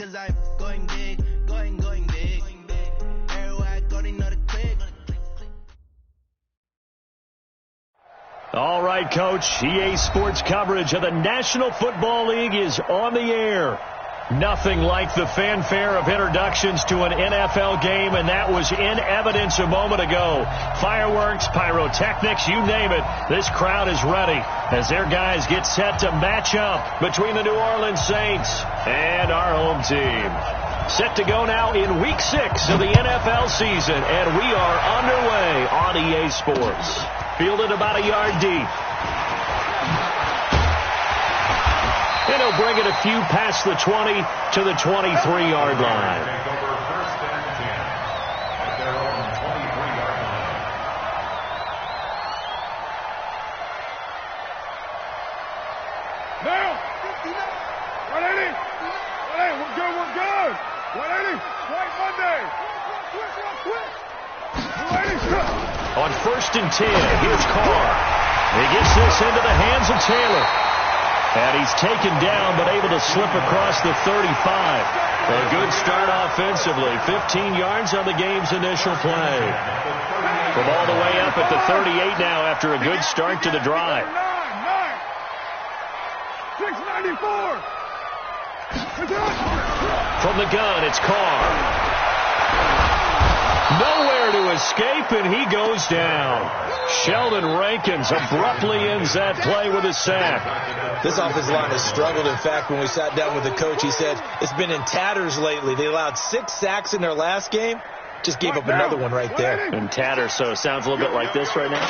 Cause I'm going big, going big. Everywhere I go, they know the click. All right, Coach. EA Sports coverage of the National Football League is on the air. Nothing like the fanfare of introductions to an NFL game, and that was in evidence a moment ago. Fireworks, pyrotechnics, you name it. This crowd is ready as their guys get set to match up between the New Orleans Saints and our home team. Set to go now in Week 6 of the NFL season, and we are underway on EA Sports. Fielded about a yard deep. And he'll bring it a few past the 20 to the 23-yard line. Now, 180. 180, we're good. 180, White Monday. On 1st and 10, here's Carr. He gets this into the hands of Taylor. And he's taken down, but able to slip across the 35. A good start offensively. 15 yards on the game's initial play. From all the way up at the 38 now after a good start to the drive. 694. From the gun, it's Carr. Nowhere to escape, and he goes down. Sheldon Rankins abruptly ends that play with a sack. This offensive line has struggled. In fact, when we sat down with the coach, he said it's been in tatters lately. They allowed 6 sacks in their last game. Just gave up another one right there. In tatters, so it sounds a little bit like this right now.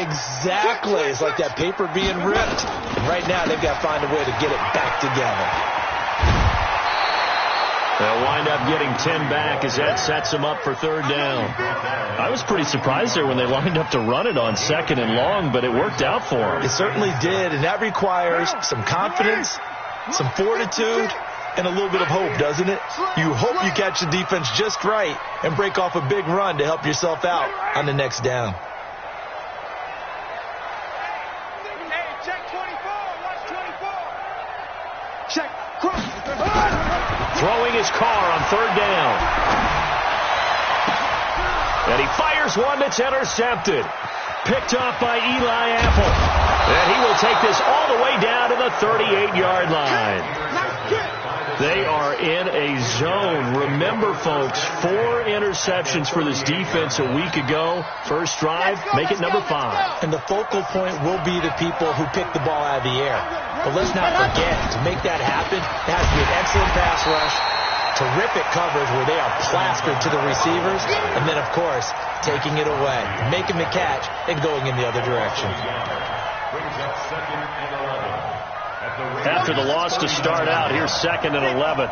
Exactly. It's like that paper being ripped. And right now, they've got to find a way to get it back together. They'll wind up getting 10 back as that sets them up for 3rd down. I was pretty surprised there when they lined up to run it on 2nd and long, but it worked out for them. It certainly did, and that requires some confidence, some fortitude, and a little bit of hope, doesn't it? You hope you catch the defense just right and break off a big run to help yourself out on the next down. Check 24. Watch 24. Check. Throwing his Carr on 3rd down. And he fires one that's intercepted. Picked off by Eli Apple. And he will take this all the way down to the 38-yard line. They are in a zone. Remember, folks, 4 interceptions for this defense a week ago. First drive, make it number 5. And the focal point will be the people who pick the ball out of the air. But let's not forget, to make that happen, it has to be an excellent pass rush, terrific coverage where they are plastered to the receivers, and then, of course, taking it away, making the catch, and going in the other direction. After the loss to start out, here's 2nd and 11.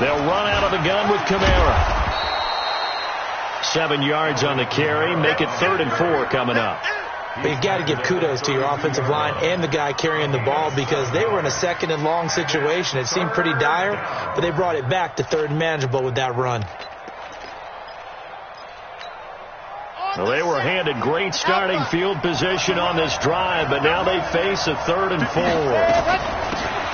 They'll run out of the gun with Kamara. 7 yards on the carry. Make it 3rd and 4 coming up. But you've got to give kudos to your offensive line and the guy carrying the ball because they were in a 2nd and long situation. It seemed pretty dire, but they brought it back to 3rd and manageable with that run. Well, they were handed great starting field position on this drive, but now they face a 3rd and 4.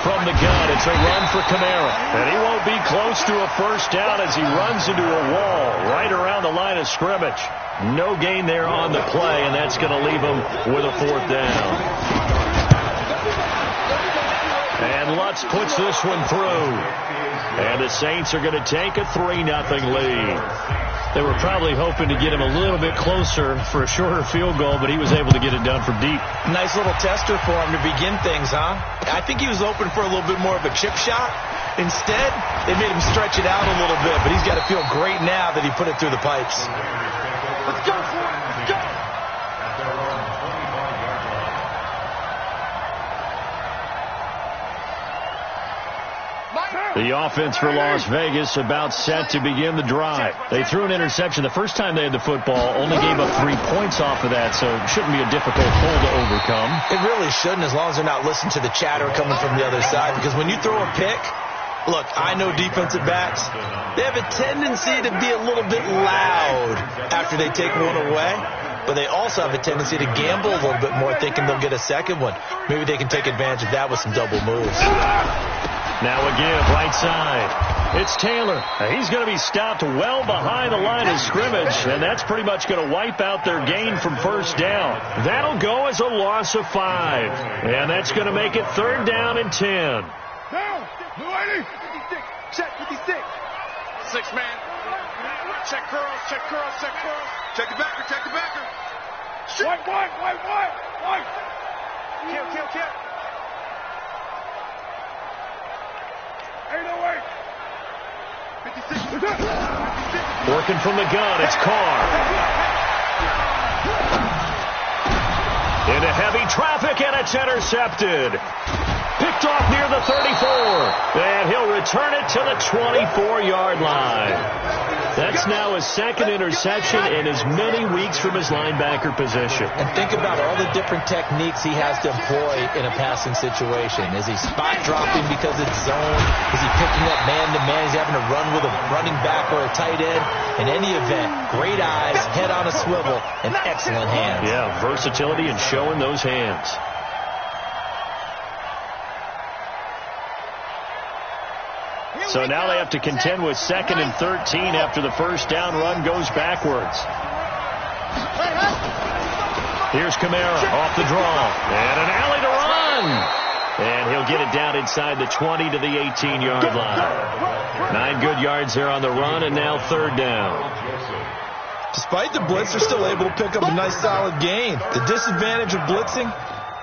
From the gun, it's a run for Kamara. And he won't be close to a first down as he runs into a wall right around the line of scrimmage. No gain there on the play, and that's going to leave him with a 4th down. And Lutz puts this one through. And the Saints are going to take a 3-0 lead. They were probably hoping to get him a little bit closer for a shorter field goal, but he was able to get it done from deep. Nice little tester for him to begin things, huh? I think he was open for a little bit more of a chip shot. Instead, they made him stretch it out a little bit, but he's got to feel great now that he put it through the pipes. Let's go for it. Let's go. The offense for Las Vegas about set to begin the drive. They threw an interception the first time they had the football, only gave up 3 points off of that, so it shouldn't be a difficult hole to overcome. It really shouldn't, as long as they're not listening to the chatter coming from the other side, because when you throw a pick, look, I know defensive backs, they have a tendency to be a little bit loud after they take one away. but they also have a tendency to gamble a little bit more, thinking they'll get a second one. Maybe they can take advantage of that with some double moves. Now a give, right side. It's Taylor. He's going to be stopped well behind the line of scrimmage, and that's pretty much going to wipe out their gain from first down. That'll go as a loss of 5, and that's going to make it 3rd down and 10. Down. Blue 80. 56. Check 56. 6 man. Check curls, check curls, check curls. Check the backer, check the backer. White. Kill. 808. 56. Working from the gun, it's Carr. Into heavy traffic, and it's intercepted. Picked off near the 34. And he'll return it to the 24-yard line. That's now his 2nd interception in as many weeks from his linebacker position. And think about all the different techniques he has to employ in a passing situation. Is he spot dropping because it's zone? Is he picking up man-to-man? Is he having to run with a running back or a tight end? In any event, great eyes, head on a swivel, and excellent hands. Yeah, versatility and showing those hands. So now they have to contend with 2nd and 13 after the first down run goes backwards. Here's Kamara off the draw. And an alley to run. And he'll get it down inside the 20 to the 18-yard line. 9 good yards there on the run, and now 3rd down. Despite the blitz, they're still able to pick up a nice solid gain. The disadvantage of blitzing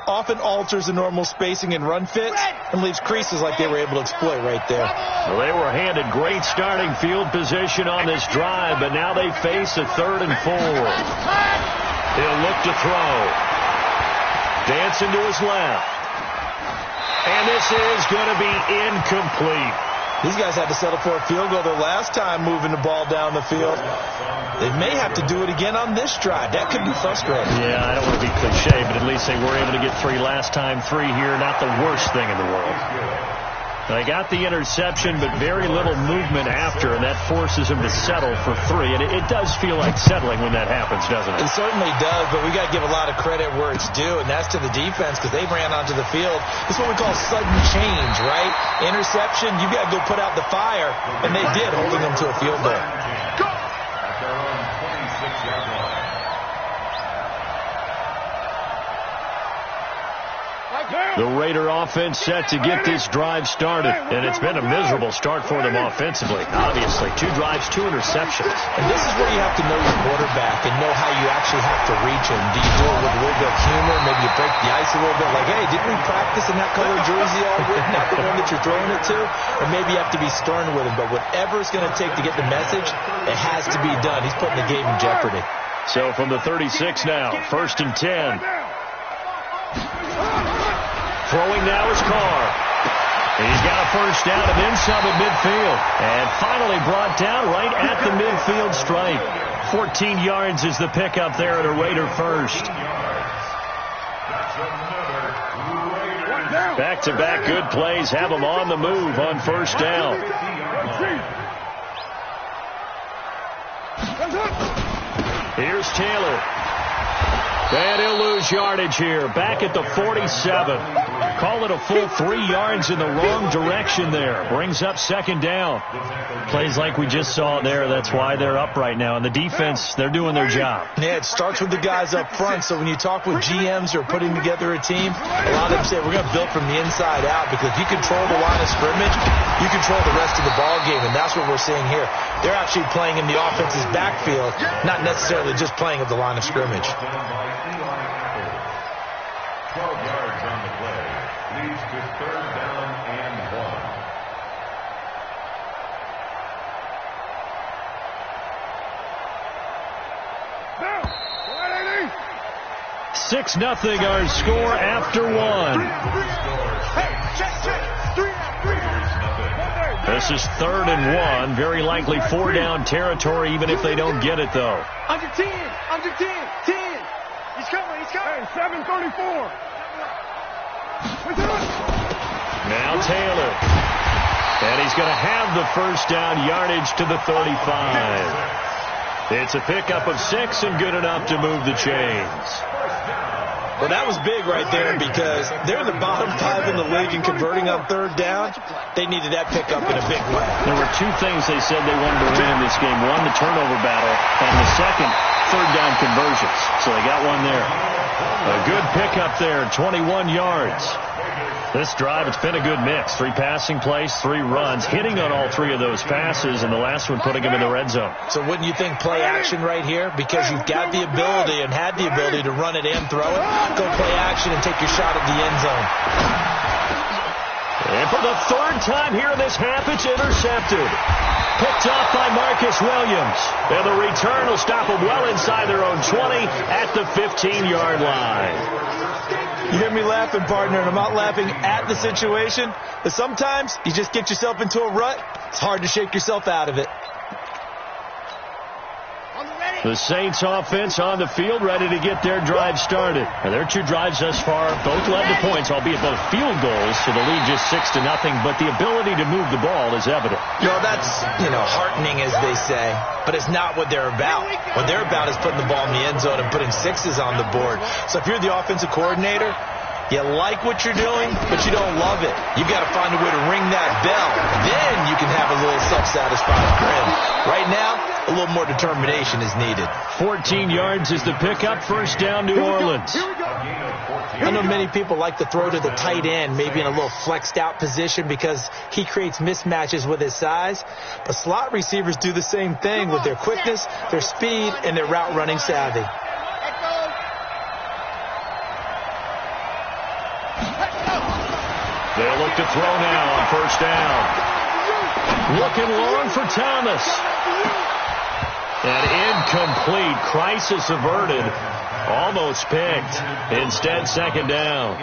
often alters the normal spacing and run fits and leaves creases like they were able to exploit right there. Well, they were handed great starting field position on this drive, but now they face a 3rd and 4. He'll look to throw. Dancing to his left. And this is going to be incomplete. These guys had to settle for a field goal their last time moving the ball down the field. They may have to do it again on this drive. That could be frustrating. Yeah, I don't want to be cliche, but at least they were able to get 3 last time. 3 here, not the worst thing in the world. They got the interception, but very little movement after, and that forces them to settle for 3. And it does feel like settling when that happens, doesn't it? It certainly does, but we got to give a lot of credit where it's due, and that's to the defense because they ran onto the field. This is what we call sudden change, right? Interception, you got to go put out the fire, and they did, holding them to a field goal. The Raider offense set to get this drive started, and it's been a miserable start for them offensively. Obviously, 2 drives, 2 interceptions. And this is where you have to know your quarterback and know how you actually have to reach him. Do you do it with a little bit of humor? Maybe you break the ice a little bit, like, hey, didn't we practice in that color jersey all week? Not the one that you're throwing it to? Or maybe you have to be stern with him. But whatever it's going to take to get the message, it has to be done. He's putting the game in jeopardy. So from the 36 now, 1st and 10. Throwing now is Carr. He's got a first down and then some at midfield. And finally brought down right at the midfield stripe. 14 yards is the pickup there at a Raider first. Back-to-back good plays have them on the move on first down. Here's Taylor. And he'll lose yardage here. Back at the 47. Call it a full 3 yards in the wrong direction there. Brings up 2nd down. Plays like we just saw there. That's why they're up right now. And the defense, they're doing their job. Yeah, it starts with the guys up front. So when you talk with GMs who are putting together a team, a lot of them say we're going to build from the inside out because if you control the line of scrimmage, you control the rest of the ball game. And that's what we're seeing here. They're actually playing in the offense's backfield, not necessarily just playing at the line of scrimmage. 12 yards on the play. Leads to 3rd down and 6-0 our score after 1. This is 3rd and 1. Very likely 4 down territory, even if they don't get it, though. Under 10. 10. He's coming. Hey, 734. Now Taylor. And he's going to have the first down yardage to the 35. It's a pickup of 6 and good enough to move the chains. Well, that was big right there because they're the bottom 5 in the league in converting on third down. They needed that pickup in a big way. There were 2 things they said they wanted to win in this game. One, the turnover battle, and the second, third down conversions. So they got one there. A good pickup there, 21 yards. This drive, it's been a good mix. 3 passing plays, 3 runs, hitting on all 3 of those passes, and the last one putting him in the red zone. So wouldn't you think play action right here? Because you've got the ability and had the ability to run it and throw it. Go play action and take your shot at the end zone. And for the 3rd time here in this half, it's intercepted. Picked off by Marcus Williams. And the return will stop them well inside their own 20 at the 15-yard line. You hear me laughing, partner, and I'm not laughing at the situation, but sometimes you just get yourself into a rut. It's hard to shake yourself out of it. The Saints offense on the field, ready to get their drive started. And their 2 drives thus far both led to points, albeit both field goals, so the lead just 6-0, but the ability to move the ball is evident. That's, heartening, as they say, but it's not what they're about. What they're about is putting the ball in the end zone and putting 6s on the board. So if you're the offensive coordinator, you like what you're doing, but you don't love it. You've got to find a way to ring that bell. Then you can have a little self-satisfied grin. Right now, a little more determination is needed. 14 yards is the pickup. First down, New Orleans. I know many people like to throw to the tight end, maybe in a little flexed out position because he creates mismatches with his size. But slot receivers do the same thing with their quickness, their speed, and their route running savvy. They'll look to throw now on first down. Looking long for Thomas. And incomplete. Crisis averted. Almost picked. Instead, second down.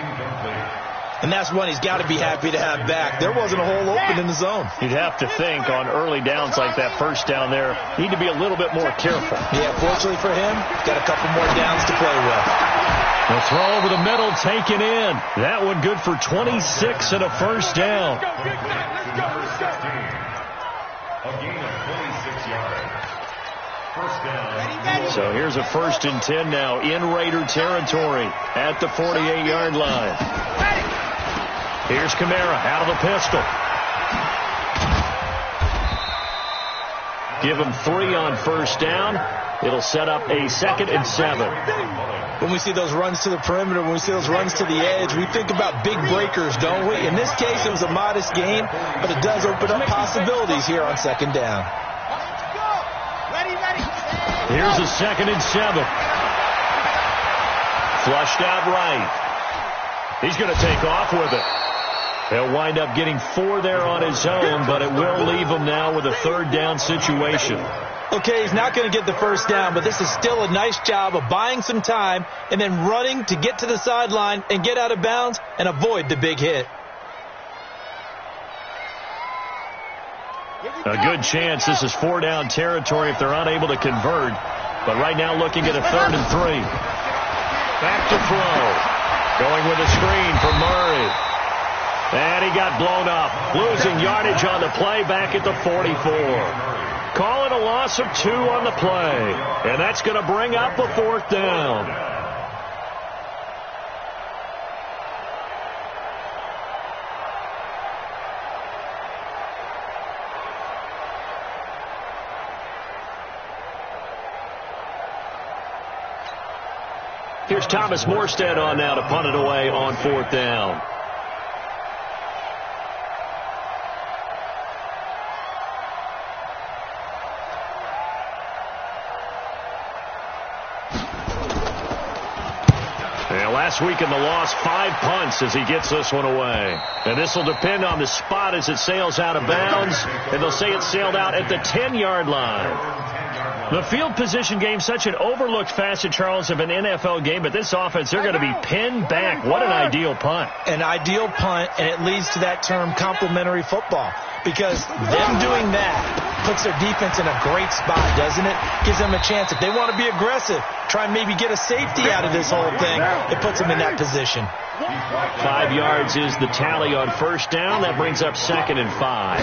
And that's one he's got to be happy to have back. There wasn't a hole open in the zone. You'd have to think on early downs like that first down there, need to be a little bit more careful. Yeah, fortunately for him, got a couple more downs to play with. The throw over the middle, taken in. That one good for 26 and a first down. A gain of 26 yards. First down. So here's a 1st and 10 now in Raider territory at the 48-yard line. Here's Kamara out of the pistol. Give him 3 on first down. It'll set up a 2nd and 7. When we see those runs to the perimeter, when we see those runs to the edge, we think about big breakers, don't we? In this case, it was a modest gain, but it does open up possibilities here on second down. Here's a 2nd and 7. Flushed out right. He's going to take off with it. He'll wind up getting 4 there on his own, but it will leave him now with a 3rd down situation. Okay, he's not going to get the first down, but this is still a nice job of buying some time and then running to get to the sideline and get out of bounds and avoid the big hit. A good chance this is 4-down territory if they're unable to convert. But right now looking at a 3rd and 3. Back to throw. Going with a screen for Murray. And he got blown up. Losing yardage on the play back at the 44. Call it a loss of 2 on the play. And that's going to bring up a 4th down. Here's Thomas Morstead on now to punt it away on 4th down. Last week in the loss, 5 punts as he gets this one away. And this will depend on the spot as it sails out of bounds. And they'll say it sailed out at the 10-yard line. The field position game, such an overlooked facet, Charles, of an NFL game. But this offense, they're going to be pinned back. What an ideal punt. An ideal punt, and it leads to that term complementary football. Because them doing that puts their defense in a great spot, doesn't it? Gives them a chance. If they want to be aggressive, try and maybe get a safety out of this whole thing, it puts them in that position. 5 yards is the tally on first down. That brings up 2nd and 5.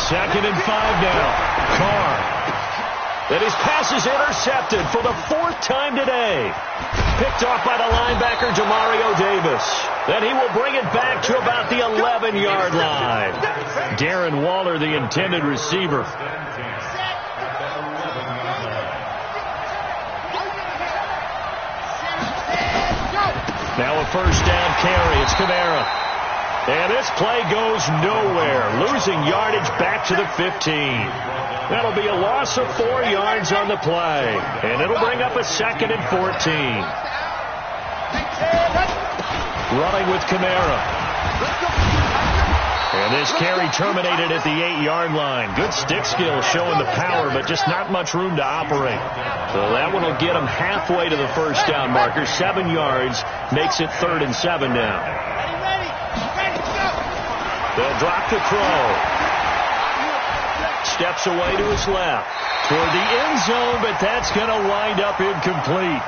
2nd and 5 now. Carr. And his pass is intercepted for the 4th time today. Picked off by the linebacker, Demario Davis. Then he will bring it back to about the 11-yard line. Darren Waller, the intended receiver. Now a first down carry. It's Kamara. And this play goes nowhere. Losing yardage back to the 15. That'll be a loss of 4 yards on the play. And it'll bring up a 2nd and 14. Running with Kamara. And this carry terminated at the 8-yard line. Good stick skill showing the power, but just not much room to operate. So that one will get him halfway to the first down marker. 7 yards makes it 3rd and 7 now. They'll drop the throw. Steps away to his left. Toward the end zone, but that's going to wind up incomplete.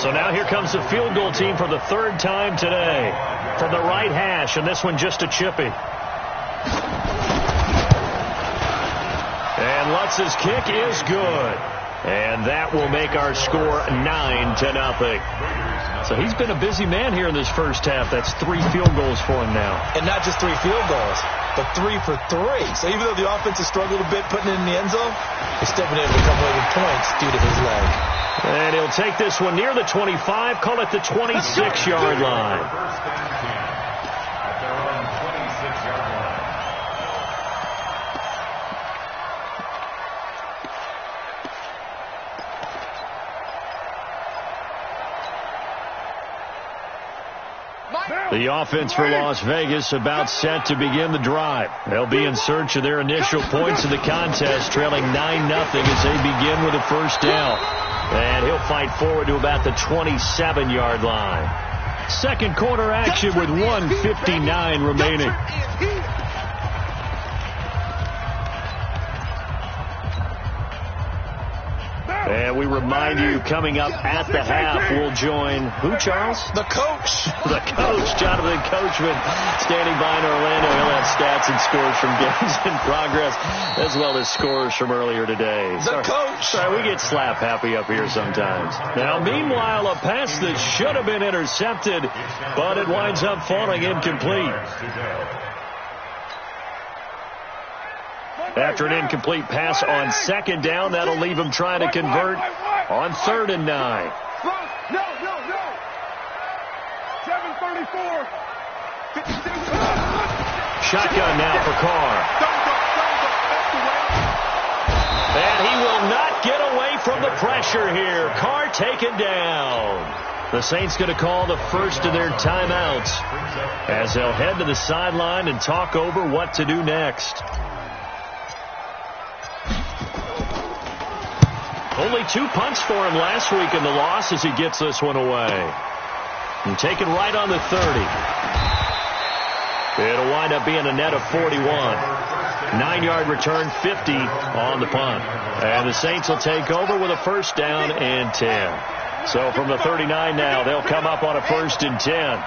So now here comes the field goal team for the 3rd time today. From the right hash, and this one just a chippy. And Lutz's kick is good. And that will make our score 9-0. So he's been a busy man here in this first half. That's 3 field goals for him now. And not just 3 field goals, but 3 for 3. So even though the offense has struggled a bit putting it in the end zone, he's still been able to come away with points due to his leg. And he'll take this one near the 25, call it the 26-yard line. The offense for Las Vegas about set to begin the drive. They'll be in search of their initial points in the contest, trailing 9-0 as they begin with a first down. And he'll fight forward to about the 27-yard line. Second quarter action with 1:59 remaining. And we remind you, coming up at the half, we'll join who, Charles? The coach. The coach, Jonathan Coachman, standing by in Orlando. He'll have stats and scores from games in progress, as well as scores from earlier today. The coach. Sorry, we get slap happy up here sometimes. Now, meanwhile, a pass that should have been intercepted, but it winds up falling incomplete. After an incomplete pass on second down, that'll leave him trying to convert on 3rd and 9. No. 7:34. Shotgun now for Carr. And he will not get away from the pressure here. Carr taken down. The Saints going to call the first of their timeouts as they'll head to the sideline and talk over what to do next. Only 2 punts for him last week in the loss as he gets this one away. And taken right on the 30. It'll wind up being a net of 41. 9-yard return, 50 on the punt. And the Saints will take over with a first down and 10. So from the 39 now, they'll come up on a 1st and 10.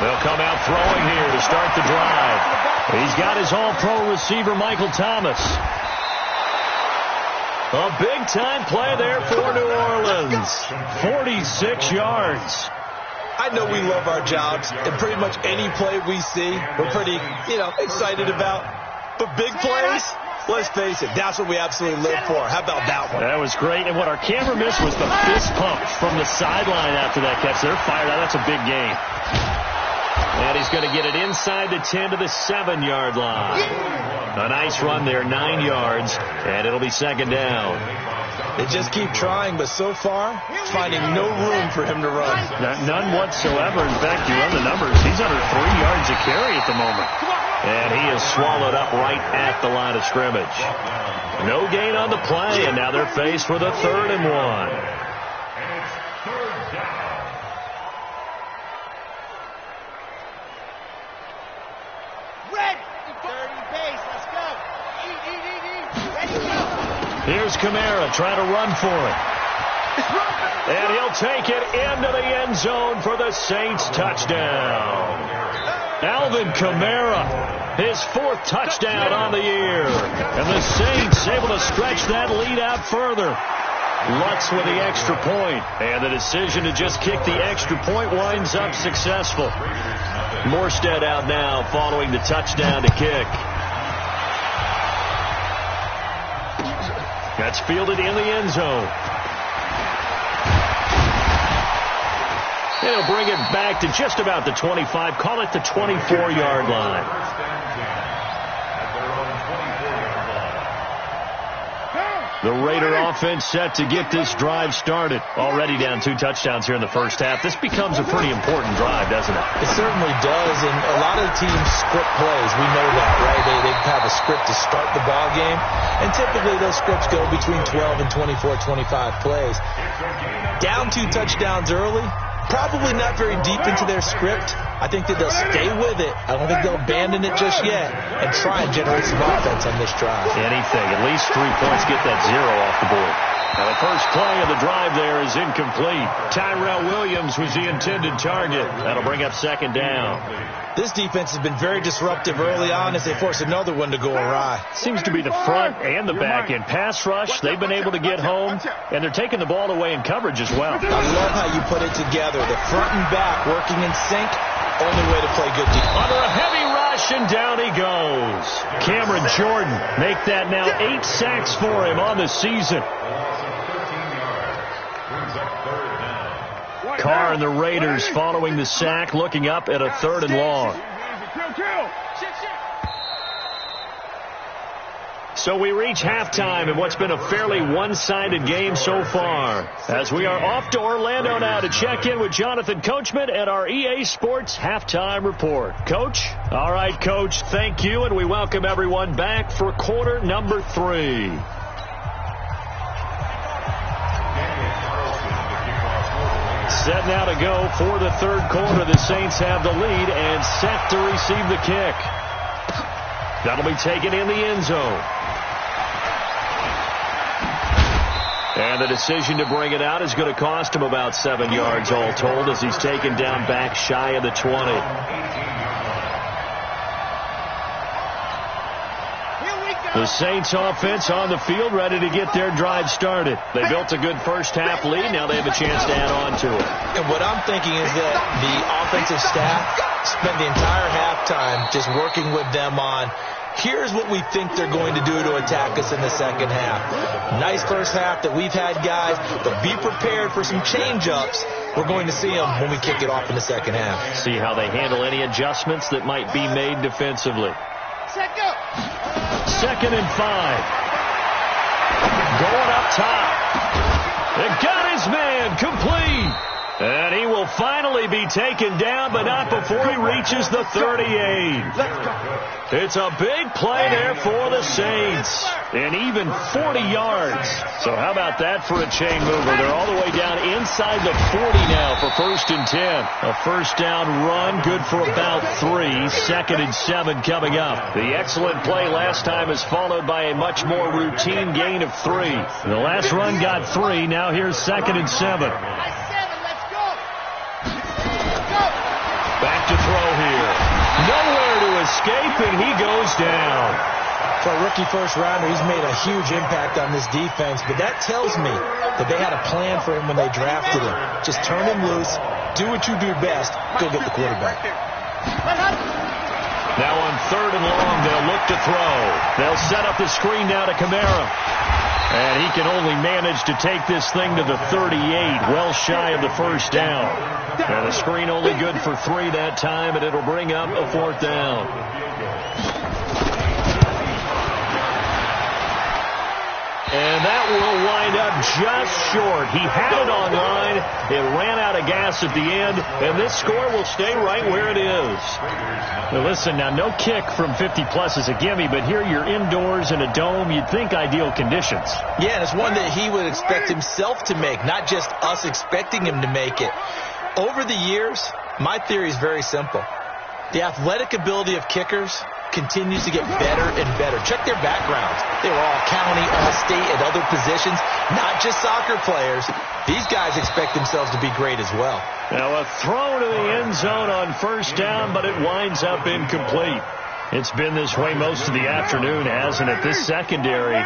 They'll come out throwing here to start the drive. He's got his all-pro receiver, Michael Thomas. A big-time play there for New Orleans. 46 yards. I know we love our jobs, and pretty much any play we see, we're pretty, excited about. But big plays, let's face it, that's what we absolutely live for. How about that one? That was great, and what our camera missed was the fist pump from the sideline after that catch. They're fired out. That's a big game. And he's going to get it inside the 10 to the 7-yard line. A nice run there, 9 yards, and it'll be 2nd down. They just keep trying, but so far, finding no room for him to run. None whatsoever. In fact, you run the numbers. He's under 3 yards a carry at the moment. And he is swallowed up right at the line of scrimmage. No gain on the play, and now they're faced with a 3rd and 1. Here's Kamara trying to run for it. And he'll take it into the end zone for the Saints touchdown. Alvin Kamara, his 4th touchdown on the year. And the Saints able to stretch that lead out further. Lutz with the extra point, and the decision to just kick the extra point winds up successful. Morstead out now following the touchdown to kick. That's fielded in the end zone. They'll bring it back to just about the 25, call it the 24-yard line. The Raider offense set to get this drive started. Already down 2 touchdowns here in the first half. This becomes a pretty important drive, doesn't it? It certainly does, and a lot of the teams script plays. We know that, right? They have a script to start the ball game, and typically those scripts go between 12 and 24, 25 plays. Down 2 touchdowns early, probably not very deep into their script. I think that they'll stay with it. I don't think they'll abandon it just yet and try and generate some offense on this drive. Anything. At least 3 points. Get that 0 off the board. Now the first play of the drive there is incomplete. Tyrell Williams was the intended target. That'll bring up 2nd down. This defense has been very disruptive early on as they force another one to go awry. Seems to be the front and the back end pass rush. They've been able to get home, and they're taking the ball away in coverage as well. I love how you put it together. The front and back working in sync. Only way to play good defense. Under a heavy rush, and down he goes. Cameron Jordan make that now 8 sacks for him on the season. Carr and the Raiders following the sack, looking up at a 3rd and long. So we reach halftime in what's been a fairly one-sided game so far, as we are off to Orlando now to check in with Jonathan Coachman at our EA Sports Halftime Report. Coach? All right, Coach, thank you, and we welcome everyone back for quarter number 3. Set now to go for the 3rd quarter. The Saints have the lead and set to receive the kick. That'll be taken in the end zone. And the decision to bring it out is going to cost him about 7 yards all told as he's taken down back shy of the 20. The Saints offense on the field ready to get their drive started. They built a good first half lead. Now they have a chance to add on to it. And what I'm thinking is that the offensive staff spent the entire halftime just working with them on here's what we think they're going to do to attack us in the second half. Nice first half that we've had, guys, but be prepared for some change-ups. We're going to see them when we kick it off in the second half. See how they handle any adjustments that might be made defensively. 2nd and 5. Going up top. It got his man complete. And he will finally be taken down, but not before he reaches the 38. It's a big play there for the Saints. And even 40 yards. So how about that for a chain mover? They're all the way down inside the 40 now for 1st and 10. A first down run, good for about 3. 2nd and 7 coming up. The excellent play last time is followed by a much more routine gain of 3. The last run got 3. Now here's 2nd and 7. Back to throw here. Nowhere to escape, and he goes down. For a rookie first-rounder, he's made a huge impact on this defense, but that tells me that they had a plan for him when they drafted him. Just turn him loose, do what you do best, go get the quarterback. Now on 3rd and long, they'll look to throw. They'll set up the screen now to Kamara. And he can only manage to take this thing to the 38, well shy of the first down. And the screen only good for 3 that time, and it'll bring up a 4th down. And that will wind up just short. He had it on line. It ran out of gas at the end, and this score will stay right where it is. Now listen, now no kick from 50-plus is a gimme, but here you're indoors in a dome. You'd think ideal conditions. Yeah, and it's one that he would expect himself to make, not just us expecting him to make it. Over the years, my theory is very simple. The athletic ability of kickers continues to get better and better. Check their backgrounds. They were all county, all state, at other positions, not just soccer players. These guys expect themselves to be great as well. Now a throw to the end zone on first down, but it winds up incomplete. It's been this way most of the afternoon, hasn't it? This secondary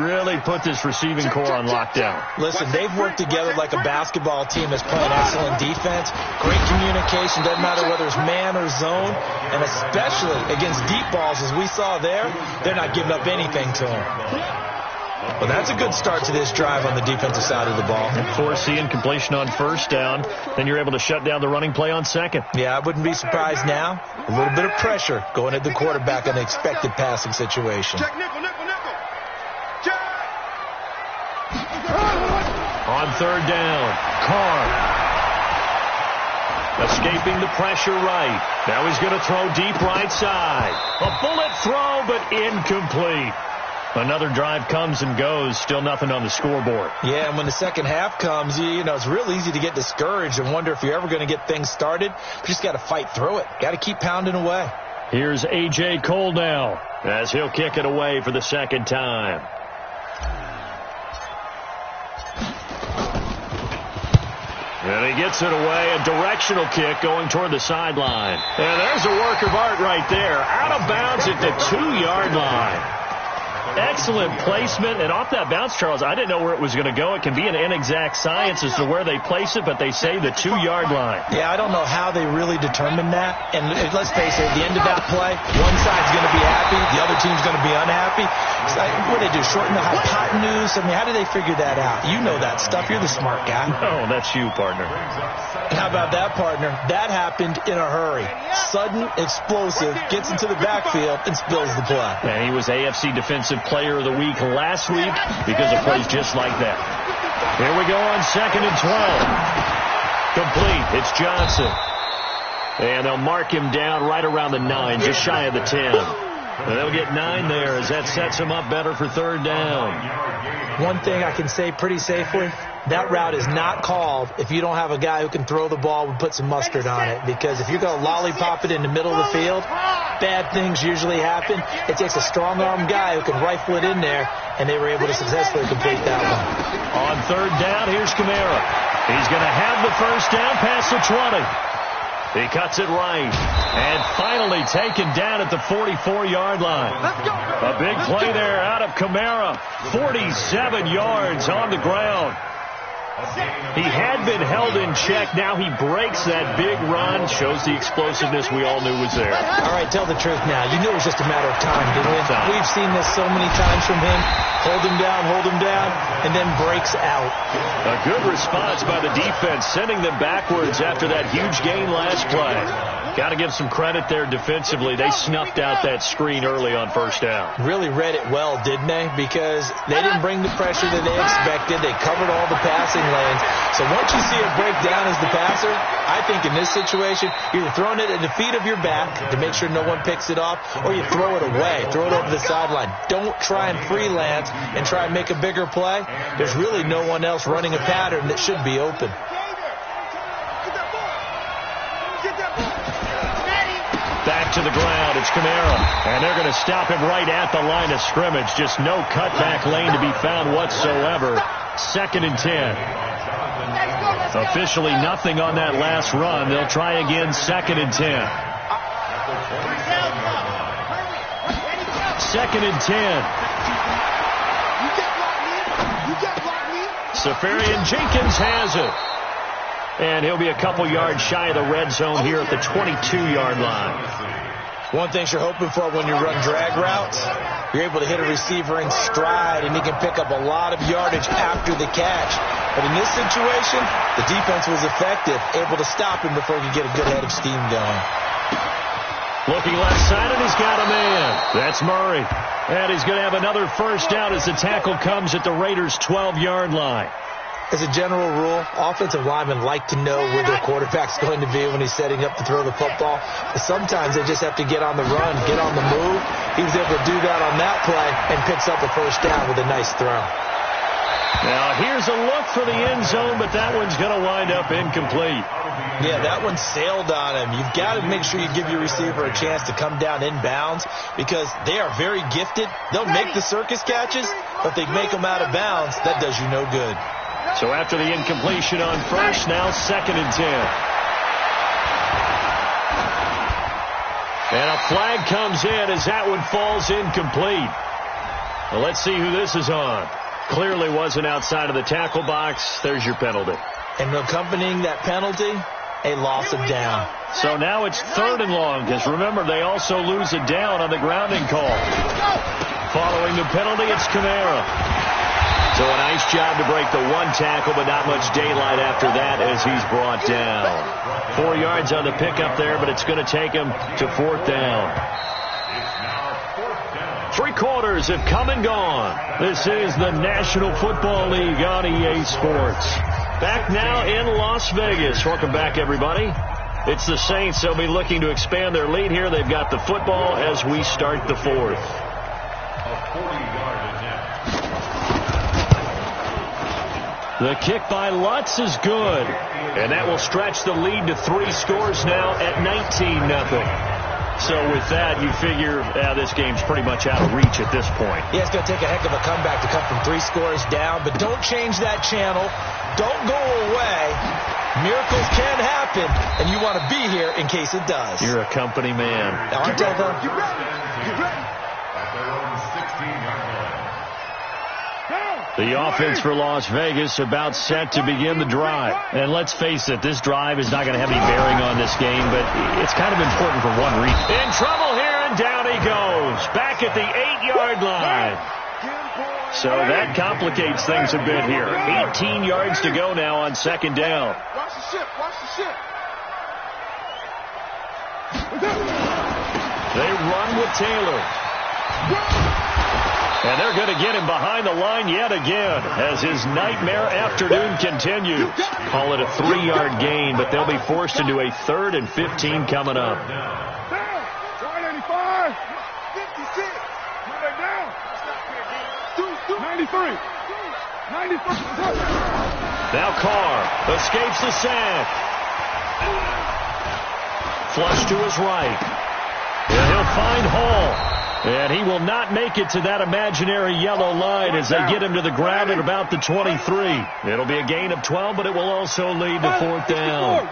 really put this receiving core on lockdown. Listen, they've worked together like a basketball team that's playing excellent defense. Great communication, doesn't matter whether it's man or zone. And especially against deep balls, as we saw there, they're not giving up anything to them. Well, that's a good start to this drive on the defensive side of the ball. Foreseeing completion on first down, then you're able to shut down the running play on second. Yeah, I wouldn't be surprised now. A little bit of pressure going at the quarterback in an expected passing situation. Check nickel, nickel, nickel. Check. On third down, Carr. Escaping the pressure right. Now he's going to throw deep right side. A bullet throw, but incomplete. Another drive comes and goes, still nothing on the scoreboard. Yeah, and when the second half comes, you know, it's real easy to get discouraged and wonder if you're ever going to get things started. But you just got to fight through it. Got to keep pounding away. Here's A.J. Cole now as he'll kick it away for the second time. And he gets it away, a directional kick going toward the sideline. And there's a work of art right there. Out of bounds at the 2-yard line. Excellent placement, and off that bounce, Charles, I didn't know where it was going to go. It can be an inexact science as to where they place it, but they say the 2-yard line. Yeah, I don't know how they really determined that. And let's face it, at the end of that play, one side's going to be happy, the other team's going to be unhappy. So what do they do, shorten the hypotenuse? I mean, how do they figure that out? You know that stuff. You're the smart guy. No, that's you, partner. How about that, partner? That happened in a hurry. Sudden, explosive, gets into the backfield, and spills the play. And he was AFC Defensive Player of the Week last week because of plays just like that. Here we go on 2nd and 12. Complete. It's Johnson. And they'll mark him down right around the 9, just shy of the 10. And they'll get 9 there as that sets him up better for third down. One thing I can say pretty safely, that route is not called if you don't have a guy who can throw the ball and put some mustard on it. Because if you're going to lollipop it in the middle of the field, bad things usually happen. It takes a strong-arm guy who can rifle it in there, and they were able to successfully complete that one. On third down, here's Kamara. He's going to have the first down past the 20. He cuts it right. And finally taken down at the 44-yard line. A big play there out of Kamara. 47 yards on the ground. He had been held in check. Now he breaks that big run. Shows the explosiveness we all knew was there. All right, tell the truth now. You knew it was just a matter of time, didn't we? We've seen this so many times from him. Hold him down, and then breaks out. A good response by the defense, sending them backwards after that huge gain last play. Got to give some credit there defensively. They snuffed out that screen early on first down. Really read it well, didn't they? Because they didn't bring the pressure that they expected. They covered all the passing lanes. So once you see it break down as the passer, I think in this situation, you're throwing it at the feet of your back to make sure no one picks it off, or you throw it away, throw it over the sideline. Don't try and freelance and try and make a bigger play. There's really no one else running a pattern that should be open. Back to the ground, it's Kamara. And they're going to stop him right at the line of scrimmage. Just no cutback lane to be found whatsoever. 2nd and 10. Officially nothing on that last run. They'll try again, 2nd and 10. 2nd and 10. Safarian Jenkins has it. And he'll be a couple yards shy of the red zone here at the 22-yard line. One thing you're hoping for when you run drag routes, you're able to hit a receiver in stride, and he can pick up a lot of yardage after the catch. But in this situation, the defense was effective, able to stop him before he could get a good head of steam going. Looking left side, and he's got a man. That's Murray. And he's going to have another first down as the tackle comes at the Raiders' 12-yard line. As a general rule, offensive linemen like to know where their quarterback's going to be when he's setting up to throw the football. But sometimes they just have to get on the run, get on the move. He was able to do that on that play and picks up a first down with a nice throw. Now, here's a look for the end zone, but that one's going to wind up incomplete. Yeah, that one sailed on him. You've got to make sure you give your receiver a chance to come down inbounds because they are very gifted. They'll make the circus catches, but they make them out of bounds. That does you no good. So after the incompletion on first, now 2nd and 10. And a flag comes in as that one falls incomplete. Well, let's see who this is on. Clearly wasn't outside of the tackle box. There's your penalty. And accompanying that penalty, a loss of down. So now it's 3rd and long, because remember, they also lose a down on the grounding call. Following the penalty, it's Kamara. So a nice job to break the one tackle, but not much daylight after that as he's brought down. 4 yards on the pickup there, but it's going to take him to 4th down. 3 quarters have come and gone. This is the National Football League on EA Sports. Back now in Las Vegas. Welcome back, everybody. It's the Saints. They'll be looking to expand their lead here. They've got the football as we start the 4th. The kick by Lutz is good. And that will stretch the lead to 3 scores now at 19-0. So with that, you figure this game's pretty much out of reach at this point. Yeah, it's going to take a heck of a comeback to come from 3 scores down, but don't change that channel. Don't go away. Miracles can happen, and you want to be here in case it does. You're a company man. Now, aren't I, though? Get ready. Get ready. At their own 16-yard line. The offense for Las Vegas about set to begin the drive. And let's face it, this drive is not going to have any bearing on this game, but it's kind of important for one reason. In trouble here, and down he goes. Back at the 8-yard line. So that complicates things a bit here. 18 yards to go now on 2nd down. Watch the ship. Watch the ship. They run with Taylor. And they're going to get him behind the line yet again as his nightmare afternoon continues. Call it a 3-yard gain, but they'll be forced into a 3rd and 15 coming up. 185. 56. Down. 93. 93. Now Carr escapes the sack. Flush to his right. And he'll find Hall. And he will not make it to that imaginary yellow line as they get him to the ground at about the 23. It'll be a gain of 12, but it will also lead to 4th down.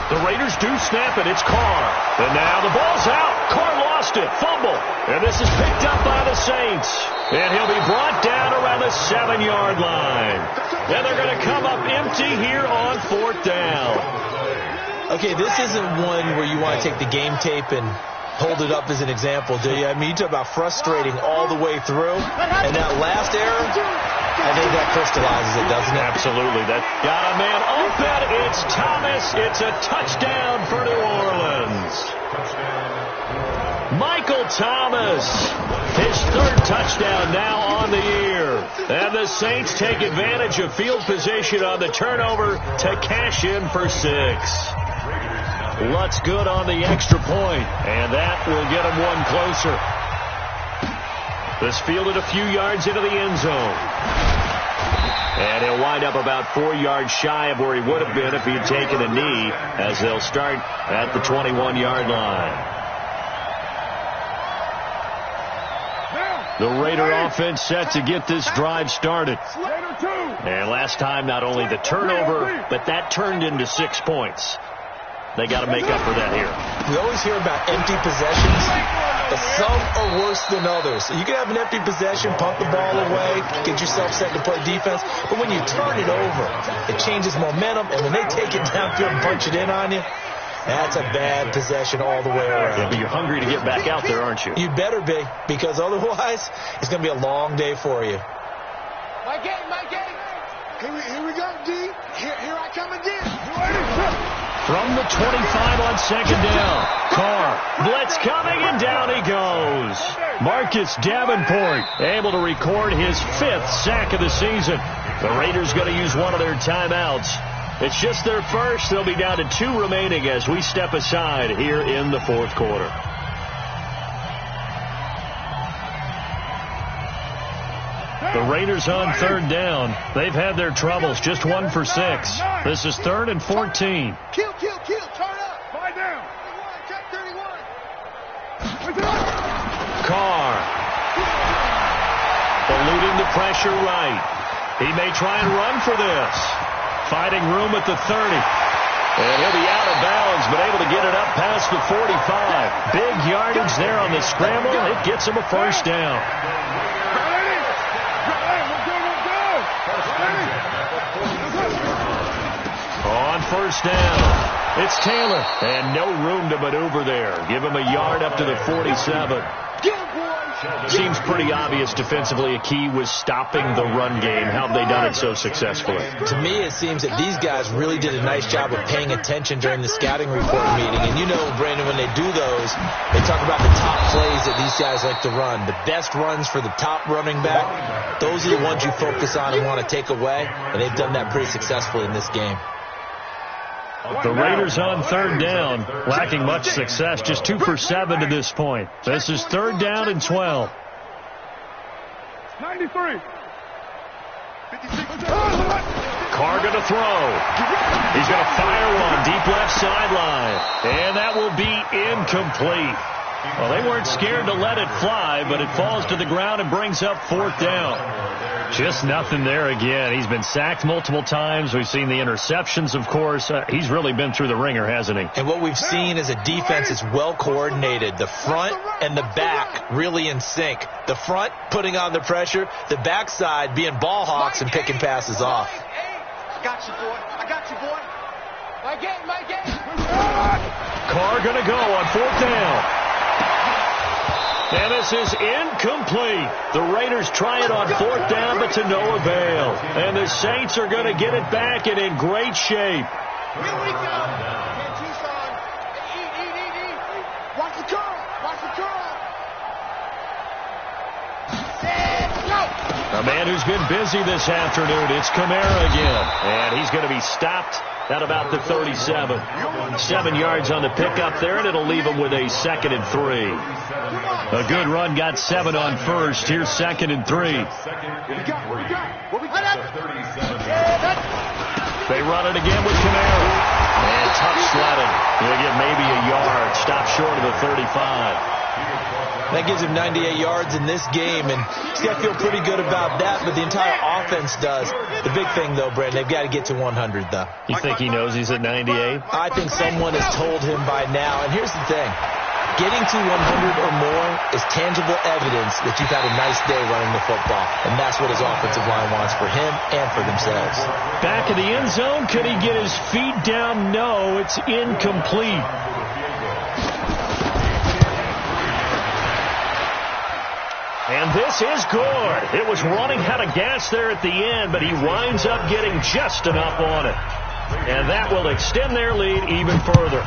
The Raiders do snap it. It's Carr. And now the ball's out. Carr lost it. Fumble. And this is picked up by the Saints. And he'll be brought down around the 7-yard line. And they're going to come up empty here on 4th down. Okay, this isn't one where you want to take the game tape and hold it up as an example, do you? I mean, you talk about frustrating all the way through. And that last error, I think that crystallizes it, doesn't it? Absolutely. That got a man open. It's Thomas. It's a touchdown for New Orleans. Michael Thomas, his 3rd touchdown now on the year. And the Saints take advantage of field position on the turnover to cash in for 6. Lutz good on the extra point, and that will get him one closer. This fielded a few yards into the end zone. And he'll wind up about 4 yards shy of where he would have been if he'd taken a knee, as they'll start at the 21-yard line. The Raider offense set to get this drive started. And last time, not only the turnover, but that turned into 6 points. They got to make up for that here. We always hear about empty possessions, but some are worse than others. So you can have an empty possession, pump the ball away, get yourself set to play defense, but when you turn it over, it changes momentum, and when they take it downfield and punch it in on you, that's a bad possession all the way around. Yeah, but you're hungry to get back out there, aren't you? You better be, because otherwise, it's going to be a long day for you. My game. Here we go, D. Here I come again. From the 25 on 2nd down. Carr, blitz coming, and down he goes. Marcus Davenport able to record his 5th sack of the season. The Raiders going to use one of their timeouts. It's just their first. They'll be down to 2 remaining as we step aside here in the 4th quarter. The Raiders on third down. They've had their troubles. Just 1 for 6. This is 3rd and 14. Kill. Turn up. Lie down. 31. Carr. Eluding the pressure right. He may try and run for this. Fighting room at the 30. And he'll be out of bounds, but able to get it up past the 45. Big yardage there on the scramble. It gets him a first down. On first down, it's Taylor. And no room to maneuver there. Give him a yard up to the 47. Seems pretty obvious defensively a key was stopping the run game. How have they done it so successfully? To me, it seems that these guys really did a nice job of paying attention during the scouting report meeting. And you know, Brandon, when they do those, they talk about the top plays that these guys like to run. The best runs for the top running back, those are the ones you focus on and want to take away. And they've done that pretty successfully in this game. The Raiders on third down, lacking much success, just 2 for 7 to this point. This is 3rd down and 12. 93. Carr going to throw. He's going to fire one deep left sideline. And that will be incomplete. Well, they weren't scared to let it fly, but it falls to the ground and brings up 4th down. Just nothing there again. He's been sacked multiple times. We've seen the interceptions, of course. He's really been through the ringer, hasn't he? And what we've seen is a defense that's well coordinated. The front and the back really in sync. The front putting on the pressure. The backside being ball hawks and picking passes off. I got you, boy. My game. Carr going to go on 4th down. And this is incomplete. The Raiders try it on 4th down, but to no avail. And the Saints are going to get it back and in great shape. Here we go. Tucson. Eat. Watch the curl. A man who's been busy this afternoon. It's Kamara again. And he's going to be stopped at about the 37. 7 yards on the pickup there, and it'll leave him with a 2nd and 3. A good run got 7 on first. Here's 2nd and 3. They run it again with Kamara. And tough sledding. He'll get maybe a yard. Stop short of the 35. That gives him 98 yards in this game, and he's got to feel pretty good about that, but the entire offense does. The big thing, though, Brandon, they've got to get to 100, though. You think he knows he's at 98? I think someone has told him by now, and here's the thing. Getting to 100 or more is tangible evidence that you've had a nice day running the football, and that's what his offensive line wants for him and for themselves. Back in the end zone, could he get his feet down? No, it's incomplete. And this is good. It was running out of gas there at the end, but he winds up getting just enough on it. And that will extend their lead even further.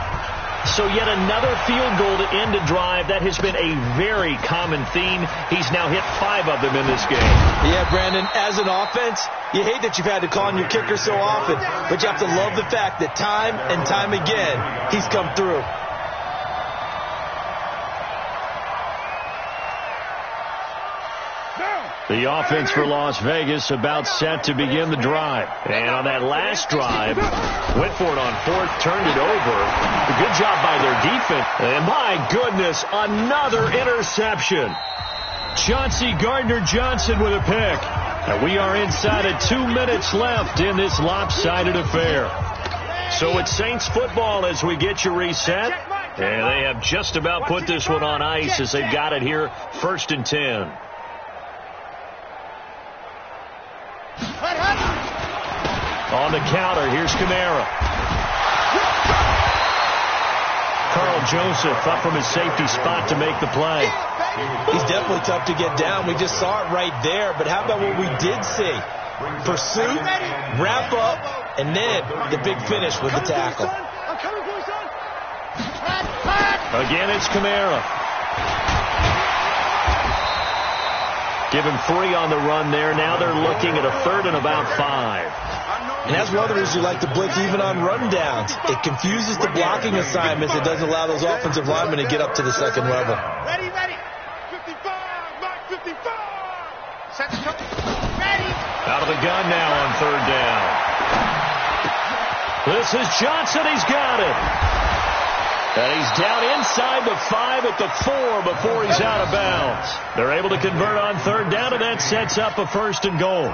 So yet another field goal to end a drive. That has been a very common theme. He's now hit 5 of them in this game. Yeah, Brandon, as an offense, you hate that you've had to call on your kicker so often, but you have to love the fact that time and time again, he's come through. The offense for Las Vegas about set to begin the drive. And on that last drive, went for it on 4th, turned it over. A good job by their defense. And my goodness, another interception. Chauncey Gardner-Johnson with a pick. And we are inside of 2 minutes left in this lopsided affair. So it's Saints football as we get you reset. And they have just about put this one on ice as they've got it here, 1st and 10. On the counter, here's Kamara. Carl Joseph up from his safety spot to make the play. He's definitely tough to get down. We just saw it right there. But how about what we did see? Pursuit, wrap up, and then the big finish with the tackle. Again, it's Kamara. Give him 3 on the run there. Now they're looking at a 3rd and about 5. And that's one of the reasons you like to blitz even on rundowns. It confuses the blocking assignments. It doesn't allow those offensive linemen to get up to the second level. Ready. 55, Mike 55. Set the out of the gun now on third down. This is Johnson. He's got it. And he's down inside the 5 at the 4 before he's out of bounds. They're able to convert on third down, and that sets up a 1st and goal.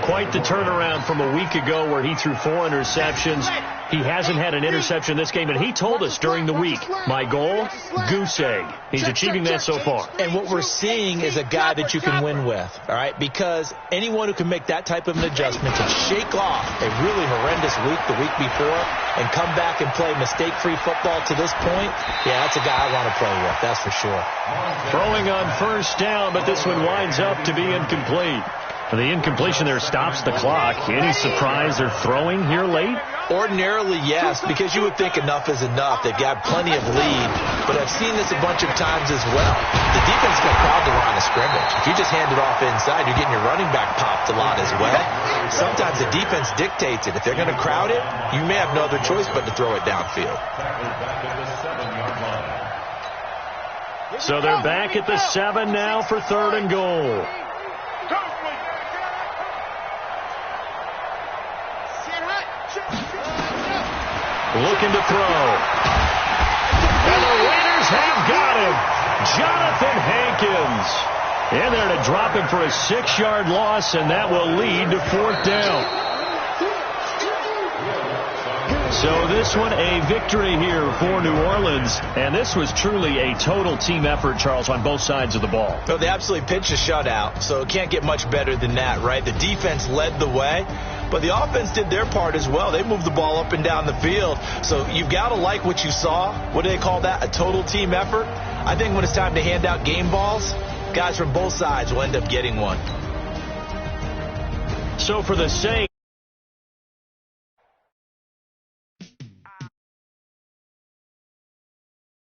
Quite the turnaround from a week ago where he threw 4 interceptions. He hasn't had an interception this game, and he told us during the week, my goal, goose egg. He's achieving that so far. And what we're seeing is a guy that you can win with, all right? Because anyone who can make that type of an adjustment to shake off a really horrendous week the week before and come back and play mistake-free football to this point, yeah, that's a guy I want to play with, that's for sure. Throwing on first down, but this one winds up to be incomplete. The incompletion there stops the clock. Any surprise they're throwing here late? Ordinarily, yes, because you would think enough is enough. They've got plenty of lead, but I've seen this a bunch of times as well. The defense can crowd the line of scrimmage. If you just hand it off inside, you're getting your running back popped a lot as well. Sometimes the defense dictates it. If they're going to crowd it, you may have no other choice but to throw it downfield. So they're back at the 7 now for 3rd and goal. Looking to throw. And the Raiders have got him. Jonathan Hankins. In there to drop him for a 6-yard loss, and that will lead to 4th down. So this one a victory here for New Orleans, and this was truly a total team effort, Charles, on both sides of the ball. Well, they absolutely pitched a shutout, so it can't get much better than that, right? The defense led the way, but the offense did their part as well. They moved the ball up and down the field, so you've got to like what you saw. What do they call that? A total team effort? I think when it's time to hand out game balls, guys from both sides will end up getting one. So for the Saints,